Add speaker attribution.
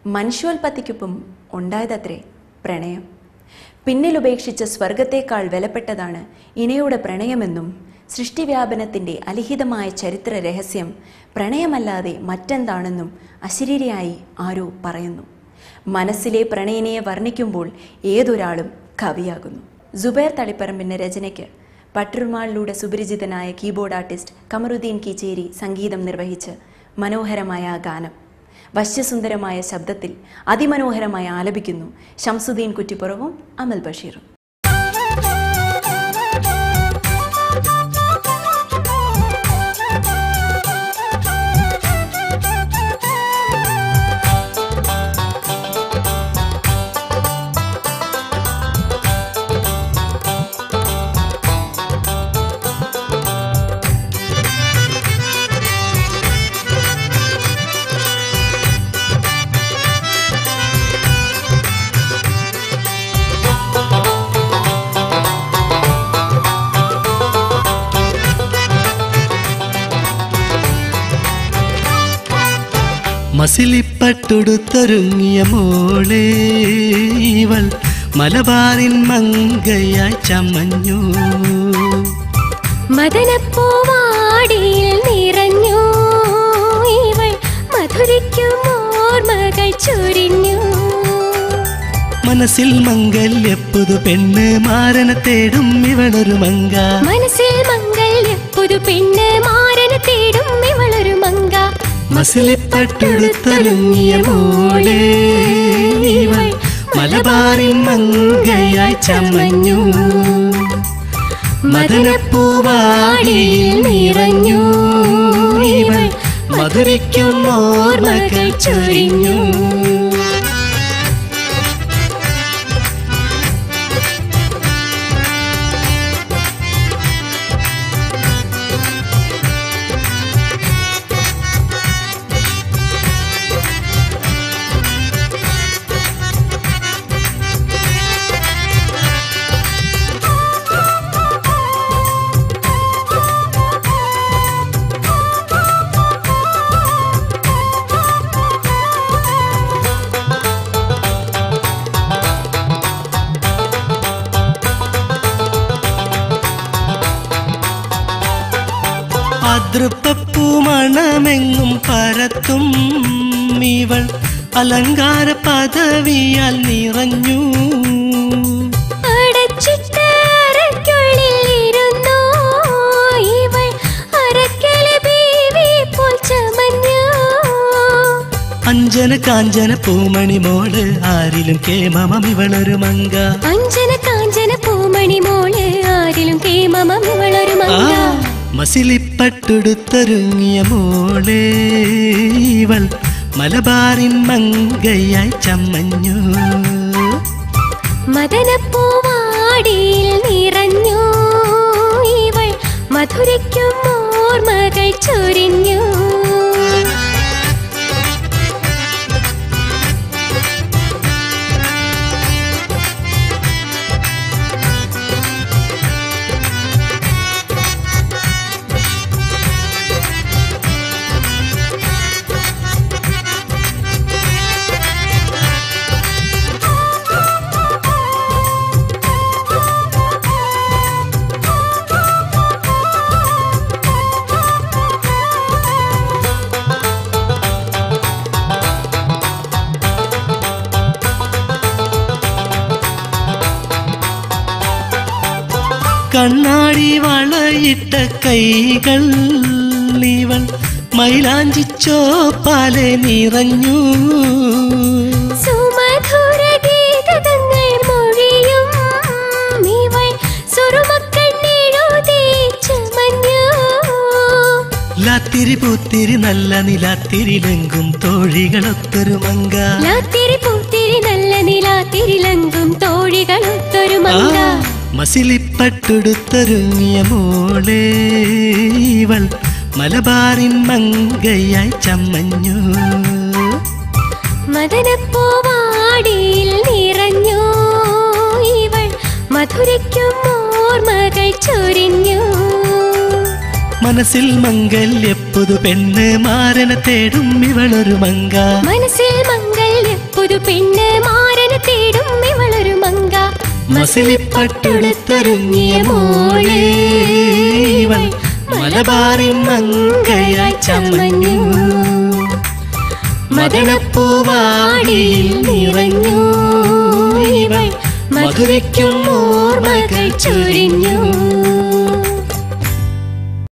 Speaker 1: മനുഷ്യോൽപത്തിക്കൊപ്പം ഉണ്ടായതത്രേ പ്രണയം. പിന്നിലുപേക്ഷിച്ച സ്വർഗത്തേക്കാൾ വിലപ്പെട്ടതാണ് ഇണയുടെ പ്രണയമെന്നും സൃഷ്ടിവ്യാപനത്തിൻ്റെ അലിഖിതമായ ചരിത്ര രഹസ്യം പ്രണയമല്ലാതെ മറ്റെന്താണെന്നും അശരീരിയായി ആരോ പറയുന്നു. മനസ്സിലെ പ്രണയിനിയെ വർണ്ണിക്കുമ്പോൾ ഏതൊരാളും കവിയാകുന്നു. സുബൈർ തളിപ്പറമ്പിൻ്റെ രചനയ്ക്ക് പട്ടുറുമാളിലൂടെ സുപരിചിതനായ കീബോർഡ് ആർട്ടിസ്റ്റ് കമറുദ്ദീൻ കീച്ചേരി സംഗീതം നിർവഹിച്ച് മനോഹരമായ ആ ഗാനം വശ്യസുന്ദരമായ ശബ്ദത്തിൽ അതിമനോഹരമായി ആലപിക്കുന്നു ശംസുദ്ദീൻ കുറ്റിപ്പുറവും അമൽ ബഷീറും.
Speaker 2: മസിലിപ്പട്ടുടുത്തൊരുങ്ങിയ മോളെ ഇവൾ മലബാറിൻ മങ്കയായി ചമഞ്ഞു.
Speaker 3: മദനപ്പൂവാടിയിൽ നിറഞ്ഞു ഇവൾ മധുരിക്കും ഓർമ്മകൾ ചൊരിഞ്ഞു.
Speaker 2: മനസ്സിൽ മംഗല്യപ്പുതു പെണ്ണ് മാരനെ തേടും ഇവളൊരു മങ്ക.
Speaker 3: മനസ്സിൽ മംഗല്യപ്പുതു പെണ്ണ് മാരനെ തേടും ഇവളൊരു മങ്ക.
Speaker 2: മസിലിപ്പട്ടുടുത്തൊരുങ്ങിയ മോളെ ഇവൾ മലബാറിൻ മങ്കയായി ചമഞ്ഞു. മദനപ്പൂവാടിയിൽ നിറഞ്ഞു ഇവൾ മധുരിക്കും ഓർമ്മകൾ ചൊരിഞ്ഞു. അതൃപ്പപ്പൂ മണമെങ്ങും പരത്തും ഇവൾ അലങ്കാര പദവിയാൽ നിറഞ്ഞു. അഞ്ജന കാഞ്ചന പൂമണി മോള് ആരിലും കേമമം ഇവളൊരു മങ്ക.
Speaker 3: അഞ്ജന കാഞ്ചന പൂമണി മോള് ആരിലും കേമമം ഇവളൊരു മങ്ക.
Speaker 2: മസിലിപ്പട്ടുടുത്തൊരുങ്ങിയ മോളെ ഇവൾ മലബാറിൻ മങ്കയായി ചമഞ്ഞു.
Speaker 3: മദനപ്പൂവാടിയിൽ നിറഞ്ഞു ഇവൾ മധുരിക്കും ഓർമ്മകൾ ചൊരിഞ്ഞു.
Speaker 2: കണ്ണാടി വളയിട്ട കൈകൾ ഇവൾ മൈലാഞ്ചിച്ചോപ്പാലെ നിറഞ്ഞു.
Speaker 3: സുമധുര ഗീതങ്ങൾ മൊഴിയും ഇവൾ സുറുമക്കണ്ണെഴുതി ചമഞ്ഞു.
Speaker 2: ലാത്തിരി പൂത്തിരി നല്ല നിലാത്തിരിലെങ്കും തോഴികളൊത്തൊരു മങ്ക.
Speaker 3: ലാത്തിരി പൂത്തിരി നല്ല നിലാത്തിരിലെങ്കും തോഴികളൊത്തൊരു മങ്ക.
Speaker 2: മസിലിപ്പട്ടുടുത്തൊരുങ്ങിയ മോളെ ഇവൾ മലബാറിൻ മങ്കയായി ചമഞ്ഞു.
Speaker 3: മദനപ്പൂവാടിയിൽ നിറഞ്ഞു ഇവൾ മധുരിക്കും ഓർമ്മകൾ ചൊരിഞ്ഞു.
Speaker 2: മനസ്സിൽ മംഗല്യപ്പുതു പെണ്ണ് മാരനെ തേടും ഇവളൊരു മങ്ക.
Speaker 3: മനസ്സിൽ മംഗല്യ പുതു പെണ്ണ് മാരനെ തേടും ഇവളൊരു മങ്ക
Speaker 2: മസിലിപ്പട്ടുടുത്തൊരുങ്ങിയ മോളെ ഇവൾ മലബാറിൻ മങ്കയായി ചമഞ്ഞു മദനപ്പൂവാടിയിൽ നിറഞ്ഞു ഇവൾ മധുരയ്ക്കും ഓർമ്മകൾ ചൊരിഞ്ഞു